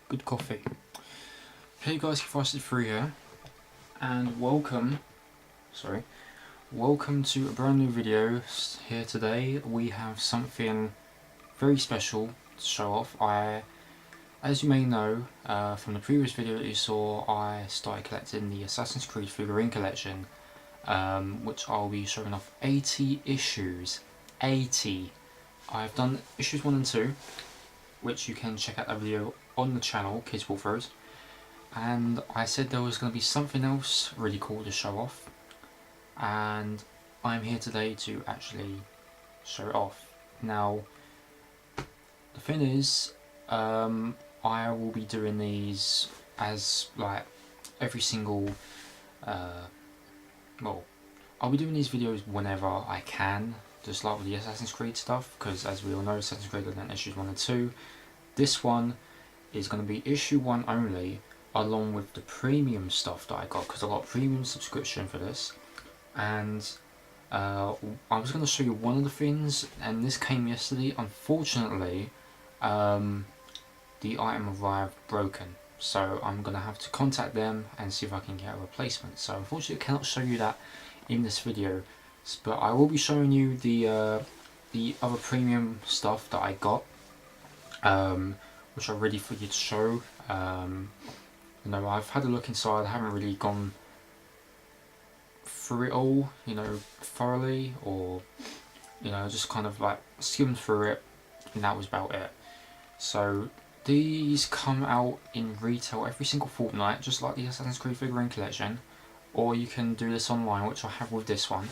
Good coffee. Hey guys, Keep3 here, and welcome to a brand new video. Here today we have something very special to show off. As you may know from the previous video that you saw, I started collecting the Assassin's Creed figurine collection, which I'll be showing off 80 issues. 80! I've done issues 1 and 2, which you can check out that video on the channel, Kids Walkthroughs. And I said there was going to be something else really cool to show off, and I'm here today to actually show it off. Now, the thing is, I will be doing these as like every single, I'll be doing these videos whenever I can, just like with the Assassin's Creed stuff, because as we all know, Assassin's Creed are issues 1 and 2. This one is going to be issue 1 only, along with the premium stuff that I got, because I got a premium subscription for this. And I was going to show you one of the things, and this came yesterday. Unfortunately, the item arrived broken, so I'm going to have to contact them and see if I can get a replacement. So unfortunately I cannot show you that in this video, but I will be showing you the other premium stuff that I got, which I'm ready for you to show. You know, I've had a look inside. I haven't really gone through it all, you know, thoroughly, or you know, just kind of like skimmed through it, and that was about it. So these come out in retail every single fortnight, just like the Assassin's Creed figurine collection, or you can do this online, which I have with this one.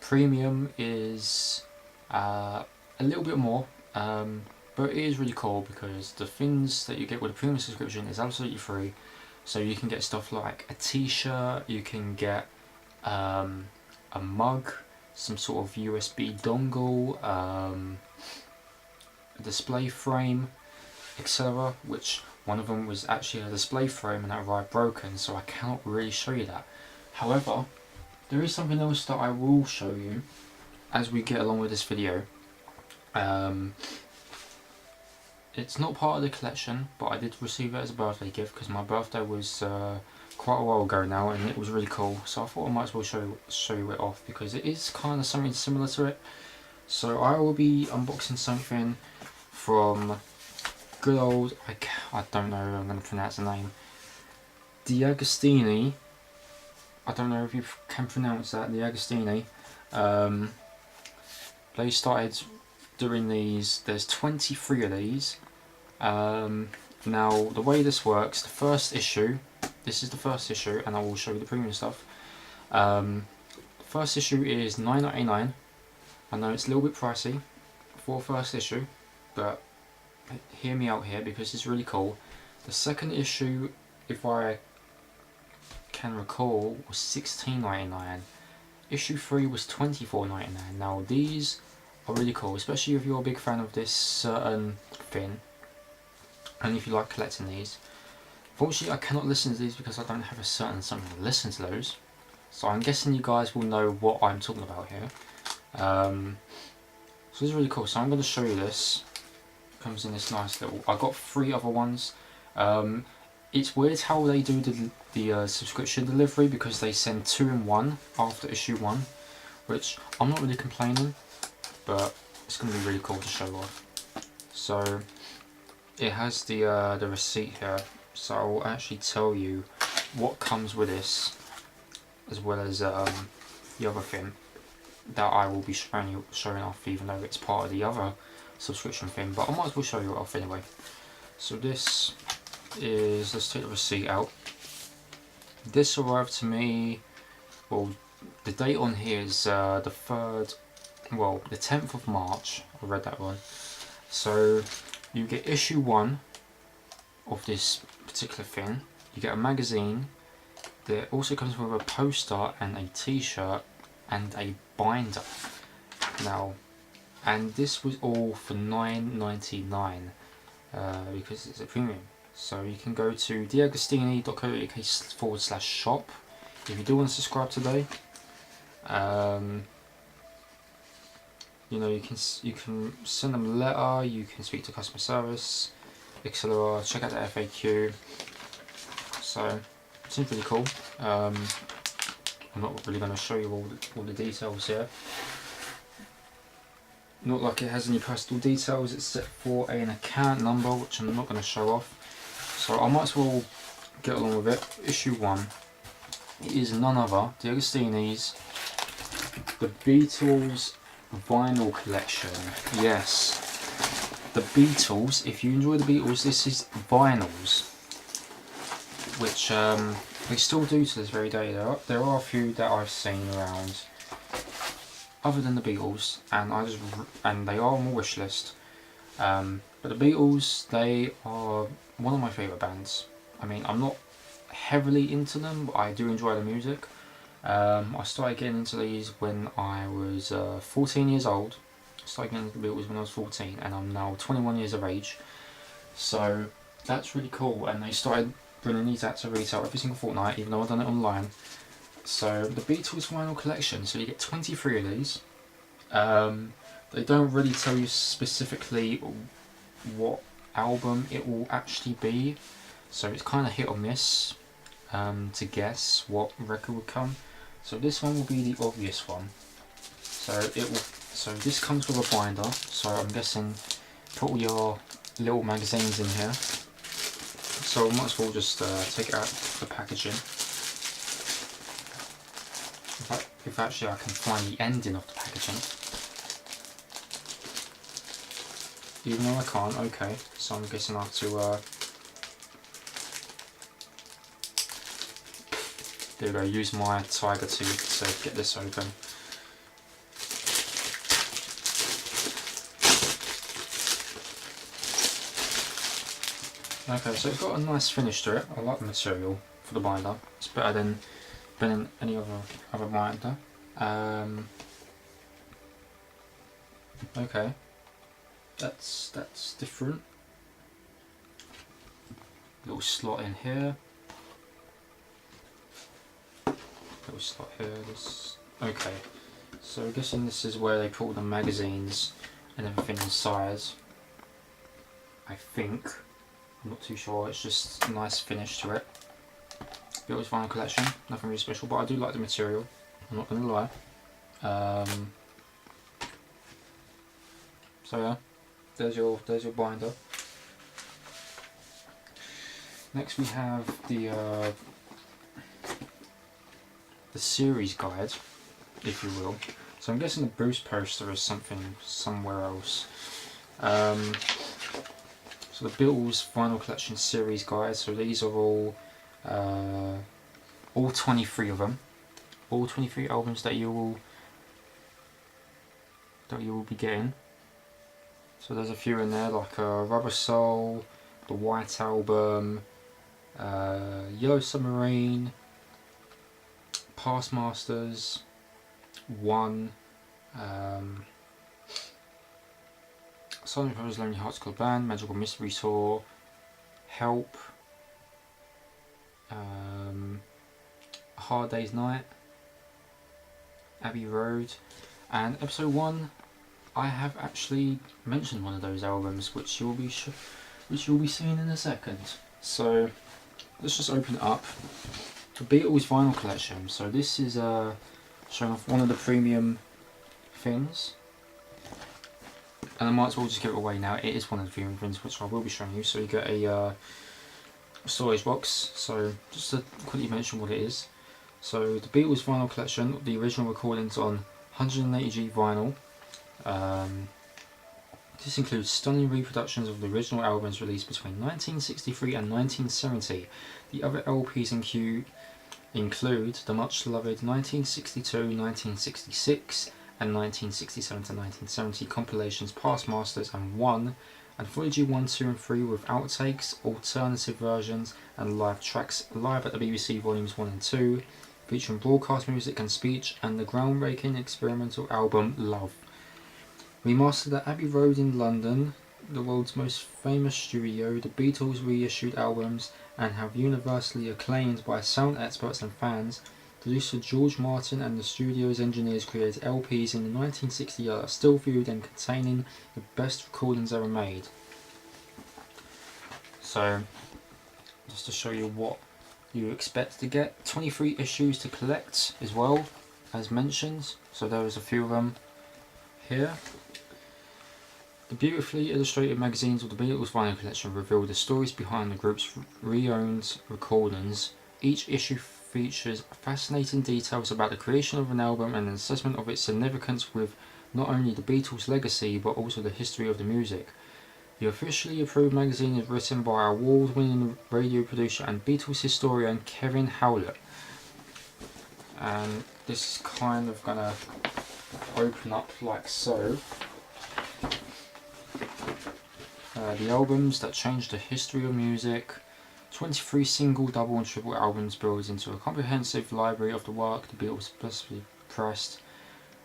Premium is a little bit more, but it is really cool because the things that you get with a premium subscription is absolutely free. So you can get stuff like a t-shirt, you can get a mug, some sort of USB dongle, a display frame, etc. Which one of them was actually a display frame and that arrived broken, so I cannot really show you that. However, there is something else that I will show you as we get along with this video. It's not part of the collection, but I did receive it as a birthday gift because my birthday was quite a while ago now, and it was really cool. So I thought I might as well show you it off because it is kind of something similar to it. So I will be unboxing something from good old, I don't know if I'm going to pronounce the name, D'Agostini. I don't know if you can pronounce that, D'Agostini. They started doing these. There's 23 of these. Now the way this works, the first issue, this is the first issue, and I will show you the premium stuff. The first issue is $9.99. I know it's a little bit pricey for first issue, but hear me out here because it's really cool. The second issue, if I can recall, was $16.99. Issue 3 was $24.99. Now these are really cool, especially if you're a big fan of this certain thing, and if you like collecting these. Unfortunately, I cannot listen to these because I don't have a certain something to listen to those, so I'm guessing you guys will know what I'm talking about here. So this is really cool, so I'm going to show you this. It comes in this nice little, I got 3 other ones. It's weird how they do the subscription delivery, because they send 2 in 1 after issue 1, which I'm not really complaining, but it's going to be really cool to show off. So it has the receipt here, so I will actually tell you what comes with this, as well as the other thing that I will be showing off, even though it's part of the other subscription thing, but I might as well show you it off anyway. So this is, let's take the receipt out. This arrived to me, well, the date on here is the 10th of March, I read that one. So you get issue 1 of this particular thing, you get a magazine, there also comes with a poster and a t-shirt and a binder. Now, and this was all for $9.99 because it's a premium. So you can go to diagostini.co.uk/shop if you do want to subscribe today. You know, you can send them a letter, you can speak to customer service, Accelera, check out the FAQ. So it seems really cool. I'm not really going to show you all the details here. Not like it has any personal details except for an account number, which I'm not going to show off. So I might as well get along with it. Issue 1. It is none other, the Agostini's, the Beatles vinyl collection. Yes, the Beatles. If you enjoy the Beatles, this is vinyls, which they still do to this very day. There are a few that I've seen around, other than the Beatles, and they are on my wish list. But the Beatles, they are one of my favourite bands. I mean, I'm not heavily into them, but I do enjoy the music. I started getting into these when I was 14 years old. I started getting into the Beatles when I was 14, and I'm now 21 years of age. So that's really cool, and they started bringing these out to retail every single fortnight, even though I've done it online. So the Beatles vinyl collection, so you get 23 of these. They don't really tell you specifically what album it will actually be, so it's kind of hit or miss to guess what record would come. So this one will be the obvious one. So this comes with a binder, so I'm guessing put all your little magazines in here. So I might as well just take it out the packaging. If actually I can find the ending of the packaging. Even though I can't, okay. So I'm guessing I have to there we go, use my tiger tooth to get this open. Okay, so it's got a nice finish to it. I like the material for the binder. It's better than any other binder. Okay, that's different. Little slot in here. Little slot here. This. Okay, so I'm guessing this is where they put all the magazines and everything inside. I think. I'm not too sure. It's just a nice finish to it. Beatles vinyl collection. Nothing really special, but I do like the material. I'm not going to lie. So yeah, there's your binder. Next we have the series guide, if you will. So I'm guessing the boost poster is somewhere else. So the Beatles vinyl collection series guide. So these are all 23 of them. All 23 albums that you will be getting. So there's a few in there, like Rubber Soul, the White Album, Yellow Submarine, Past Masters, One, Sgt. Pepper's Lonely Hearts Club Band, Magical Mystery Tour, Help, A Hard Day's Night, Abbey Road, and episode 1. I have actually mentioned one of those albums, which you'll be seeing in a second. So let's just open it up. The Beatles vinyl collection. So this is showing off one of the premium things, and I might as well just give it away now. It is one of the premium things, which I will be showing you. So you get a storage box. So just to quickly mention what it is. So the Beatles vinyl collection, the original recordings on 180G vinyl. This includes stunning reproductions of the original albums released between 1963 and 1970. The other LPs include the much loved 1962, 1966 and 1967 to 1970 compilations Past Masters and One, Anthology 1, 2 and 3 with outtakes, alternative versions and live tracks live at the BBC Volumes 1 and 2, featuring broadcast music and speech, and the groundbreaking experimental album Love. Remastered at Abbey Road in London, the world's most famous studio, the Beatles reissued albums and have universally acclaimed by sound experts and fans. Producer George Martin and the studio's engineers created LPs in the 1960s that are still viewed and containing the best recordings ever made. So just to show you what you expect to get, 23 issues to collect as well as mentioned, so there was a few of them here. The beautifully illustrated magazines of the Beatles vinyl collection reveal the stories behind the group's re-owned recordings. Each issue features fascinating details about the creation of an album and an assessment of its significance with not only the Beatles' legacy but also the history of the music. The officially approved magazine is written by award-winning radio producer and Beatles historian Kevin Howlett. And this is kind of gonna open up like so. The albums that changed the history of music. 23 single, double and triple albums builds into a comprehensive library of the work the Beatles specially pressed.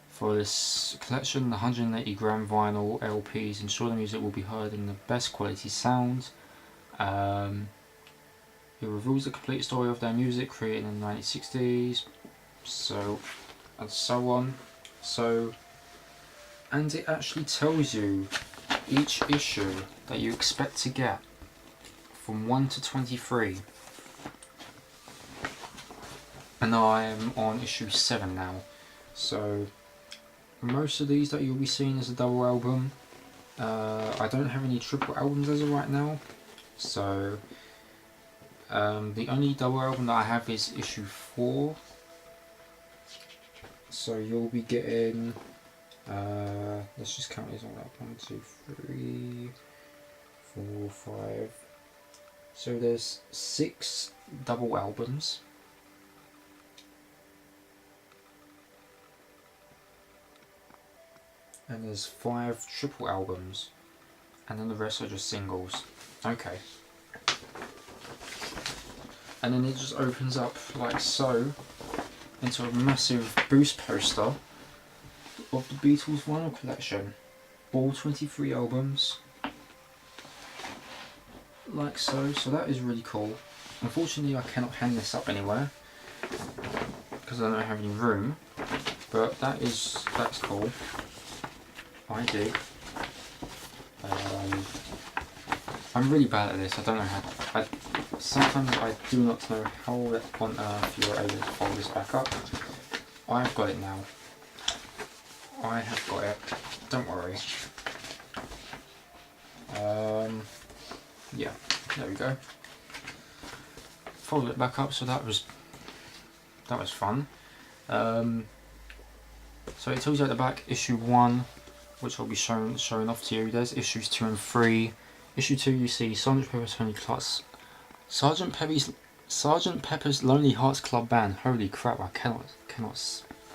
For this collection, the 180-gram vinyl LPs ensure the music will be heard in the best quality sound. It reveals the complete story of their music created in the 1960s, and so on. And it actually tells you each issue that you expect to get from 1 to 23. And I am on issue 7 now. So most of these that you'll be seeing is a double album. I don't have any triple albums as of right now. So the only double album that I have is issue 4. So you'll be getting, let's just count these all up, 1, 2, 3, 4, 5. So there's 6 double albums. And there's 5 triple albums. And then the rest are just singles. Okay. And then it just opens up like so into a massive boost poster of the Beatles vinyl collection. All 23 albums. Like so. So that is really cool. Unfortunately I cannot hang this up anywhere because I don't have any room. But that's cool. I do. I'm really bad at this. I don't know how. Sometimes I do not know how on earth you're able to fold this back up. I've got it now. I have got it. Don't worry. Yeah, there we go. Fold it back up. So that was fun. So it tells you at the back issue 1, which I'll be showing off to you. There's issues 2 and 3. Issue 2 you see Sgt. Pepper's Lonely Hearts Club Band. Holy crap, I cannot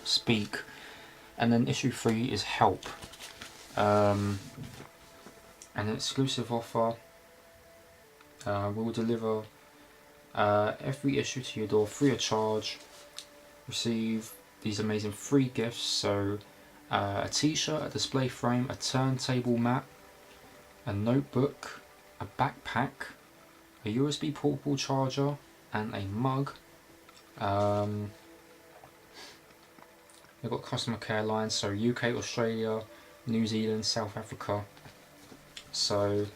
speak. And then issue 3 is Help. An exclusive offer. We'll deliver every issue to your door free of charge. Receive these amazing free gifts. So a t-shirt, a display frame, a turntable mat, a notebook, a backpack, a USB portable charger, and a mug. They've got customer care lines, so UK, Australia, New Zealand, South Africa. So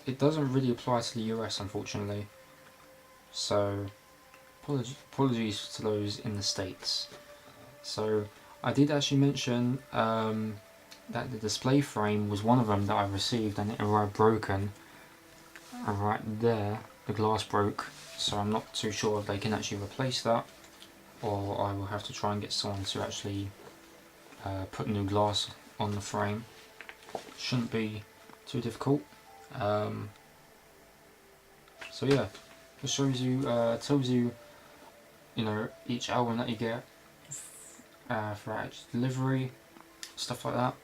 it doesn't really apply to the US, unfortunately. So apologies to those in the States. So I did actually mention that the display frame was one of them that I received, and it arrived broken. And right there, the glass broke, so I'm not too sure if they can actually replace that, or I will have to try and get someone to actually put new glass on the frame. Shouldn't be too difficult. So yeah, it shows you, tells you, each album that you get for each delivery, stuff like that.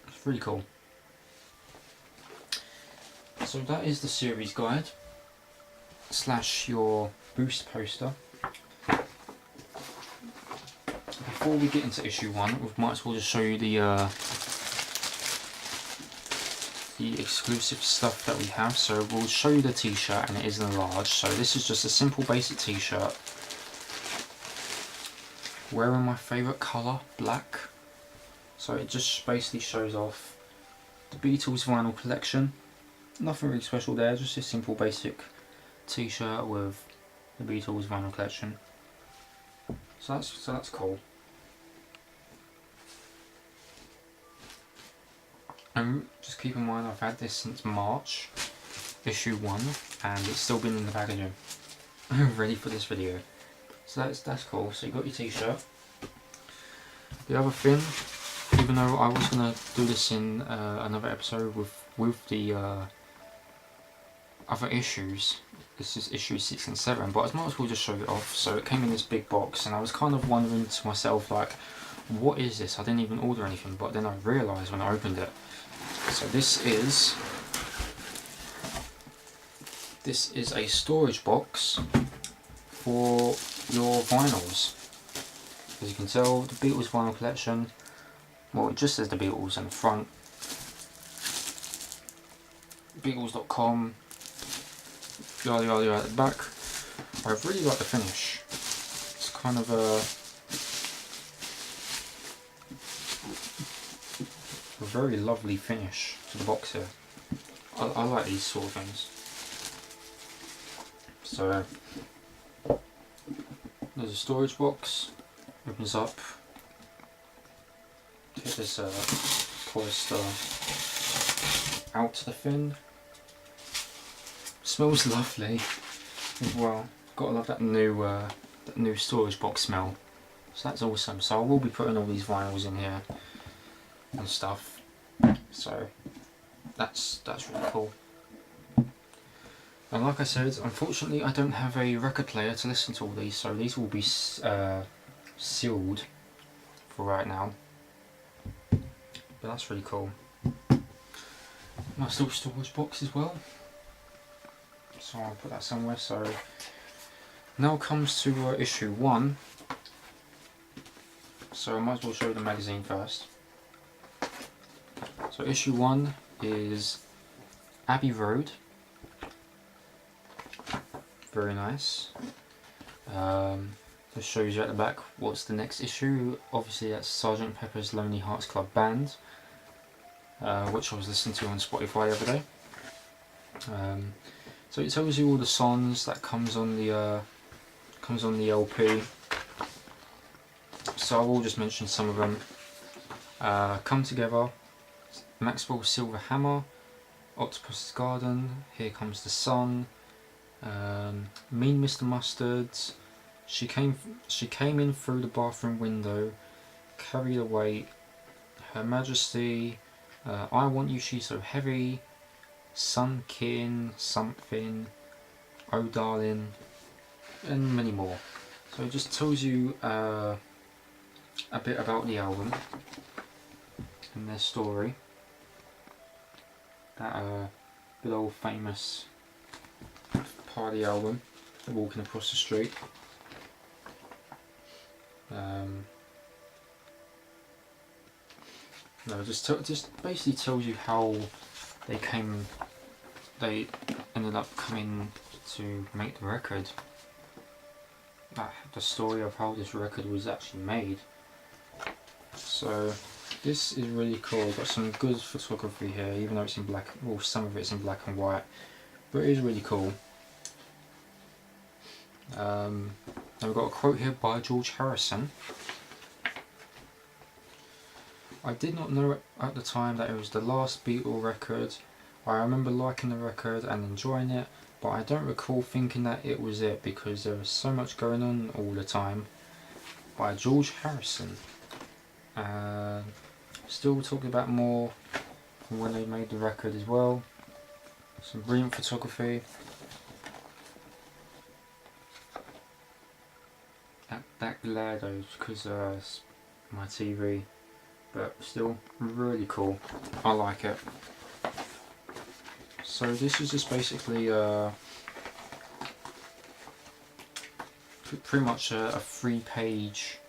It's really cool. So that is the series guide / your boost poster. Before we get into issue 1, we might as well just show you the exclusive stuff that we have. So we'll show you the t-shirt, and it is in a large. So this is just a simple basic t-shirt. Wearing my favourite colour, black. So it just basically shows off the Beatles vinyl collection. Nothing really special there, just a simple basic t-shirt with the Beatles vinyl collection. So that's cool. And just keep in mind I've had this since March, issue 1, and it's still been in the packaging, ready for this video. So that's cool. So you got your t-shirt. The other thing, even though I was gonna do this in another episode with the other issues, this is issue 6 and 7, but I might as well just show it off. So it came in this big box, and I was kind of wondering to myself, like, what is this? I didn't even order anything, but then I realised when I opened it. So this is a storage box for your vinyls. As you can tell, the Beatles vinyl collection, well, it just says the Beatles in the front. Beatles.com, yada yada yada at the back. I really like the finish. It's kind of a very lovely finish to the box here. I like these sort of things. So there's a storage box, opens up, get this polyester out to the fin. Smells lovely as well. Gotta love that new storage box smell. So that's awesome. So I will be putting all these vinyls in here and stuff. So that's really cool. And like I said, unfortunately I don't have a record player to listen to all these, so these will be sealed for right now. But that's really cool. Nice little storage box as well. So I'll put that somewhere. So now comes to issue 1. So I might as well show you the magazine first. So issue 1 is Abbey Road. Very nice. This shows you at the back what's the next issue. Obviously that's Sgt. Pepper's Lonely Hearts Club Band, which I was listening to on Spotify the other day. So it tells you all the songs that comes on the LP. So I will just mention some of them. Come Together, Maxwell's Silver Hammer, Octopus's Garden, Here Comes the Sun, Mean Mr. Mustard's, She came in through the bathroom window, Carried Away, Her Majesty, I Want You, She's So Heavy, Sunkin, Something, Oh Darling, and many more. So it just tells you a bit about the album and their story. That good old famous part of the album, Walking Across the Street. No, just basically tells you how they ended up coming to make the record. The story of how this record was actually made. So this is really cool. Got some good photography here, even though it's in black. Well, some of it's in black and white, but it is really cool. Then we've got a quote here by George Harrison. I did not know at the time that it was the last Beatle record. I remember liking the record and enjoying it, but I don't recall thinking that it was it because there was so much going on all the time. By George Harrison. Still talking about more from when they made the record as well. Some brilliant photography. That glare though, because it's my TV, but still really cool. I like it. So this is just basically pretty much a three-page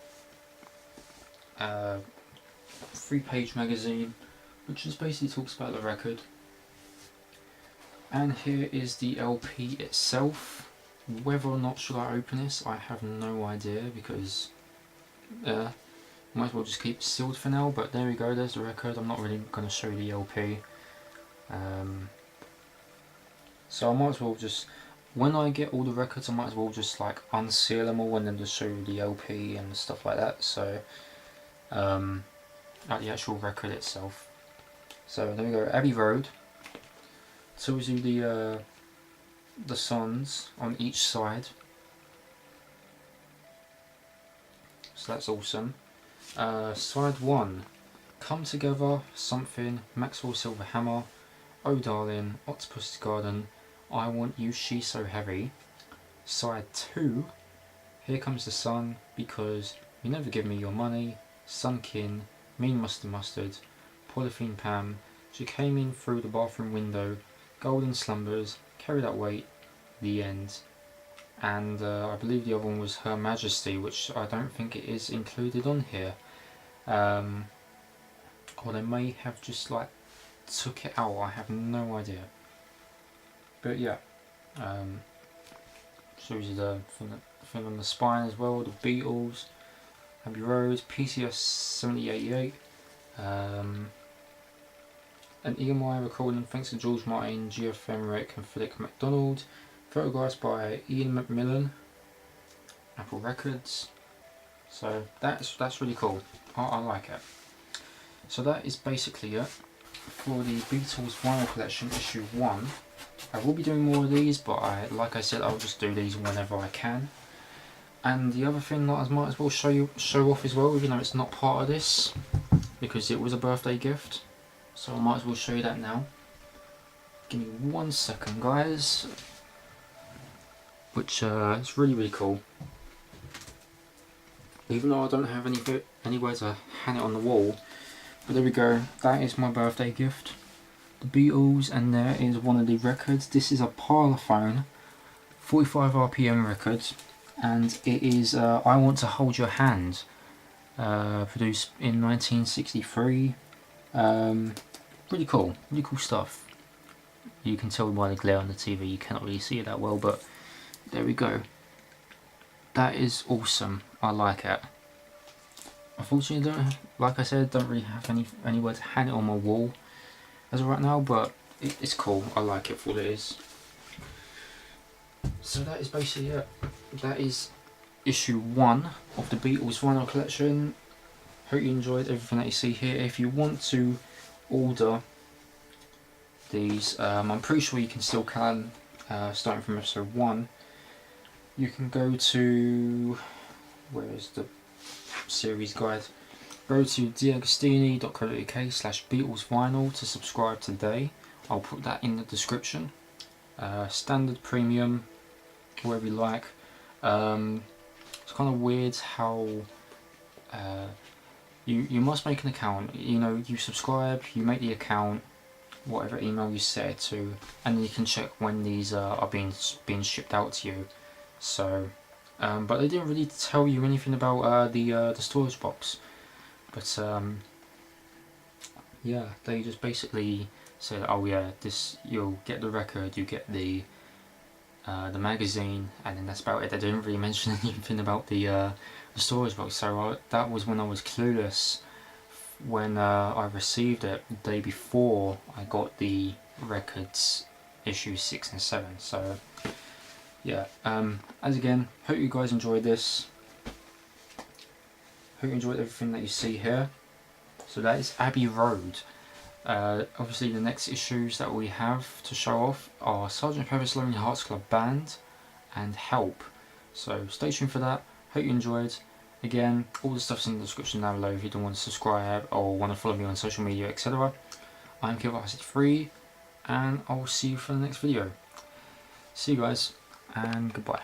magazine, which just basically talks about the record. And here is the LP itself. Whether or not should I open this, I have no idea, because might as well just keep it sealed for now. But there we go, there's the record. I'm not really going to show you the LP. So I might as well just, when I get all the records, I might as well just like unseal them all and then just show you the LP and stuff like that. So like the actual record itself. So there we go. Abbey Road tells you the songs on each side. So that's awesome. Side 1, Come Together, Something, Maxwell Silver Hammer, Oh Darling, Octopus Garden, I Want You, She's So Heavy. Side 2, Here Comes the Sun, Because You Never Give Me Your Money, Sunkin, Mean Mustard Mustard, Polythene Pam, She Came In Through the Bathroom Window, Golden Slumbers, Carry That Weight, The End. And I believe the other one was Her Majesty, which I don't think it is included on here. Or they may have just like took it out, I have no idea. But yeah, shows you the thing on the spine as well, the Beatles, Abbey Road, PCS 7088, an EMI recording thanks to George Martin, Geoff Emerick and Philip MacDonald, photographs by Ian Macmillan, Apple Records. So that's really cool. I like it. So that is basically it for the Beatles vinyl collection issue 1. I will be doing more of these, but like I said, I'll just do these whenever I can. And the other thing that I might as well show off as well, even though it's not part of this, because it was a birthday gift. So I might as well show you that now. Give me 1 second, guys. Which it's really cool. Even though I don't have anywhere to hang it on the wall. But there we go, that is my birthday gift. The Beatles, and there is one of the records. This is a Parlophone 45 RPM record, and it is I Want to Hold Your Hand, produced in 1963. Really cool stuff. You can tell by the glare on the TV, you cannot really see it that well, but there we go. That is awesome, I like it. Unfortunately, like I said, don't really have anywhere to hang it on my wall as of right now, but it's cool. I like it for what it is. So that is basically it. That is issue 1 of the Beatles vinyl collection. Hope you enjoyed everything that you see here. If you want to order these, I'm pretty sure you can still starting from episode 1. You can go to, where is the series guide? Go to diagostini.co.uk/BeatlesVinyl to subscribe today. I'll put that in the description. Standard, premium, whatever you like. It's kind of weird how you must make an account. You know, you subscribe, you make the account, whatever email you set it to, and you can check when these are being shipped out to you. So, but they didn't really tell you anything about the storage box. But yeah, they just basically said, oh yeah, this, you'll get the record, you get the magazine, and then that's about it. They didn't really mention anything about the storage box. So that was when I was clueless when I received it the day before I got the records issues 6 and 7. So yeah, as again, hope you guys enjoyed this. Hope you enjoyed everything that you see here. So that is Abbey Road. Obviously the next issues that we have to show off are Sgt. Pepper's Lonely Hearts Club Band and Help. So stay tuned for that. Hope you enjoyed. Again, all the stuff's in the description down below if you don't want to subscribe or want to follow me on social media, etc. I'm Killer63, and I'll see you for the next video. See you guys, and goodbye.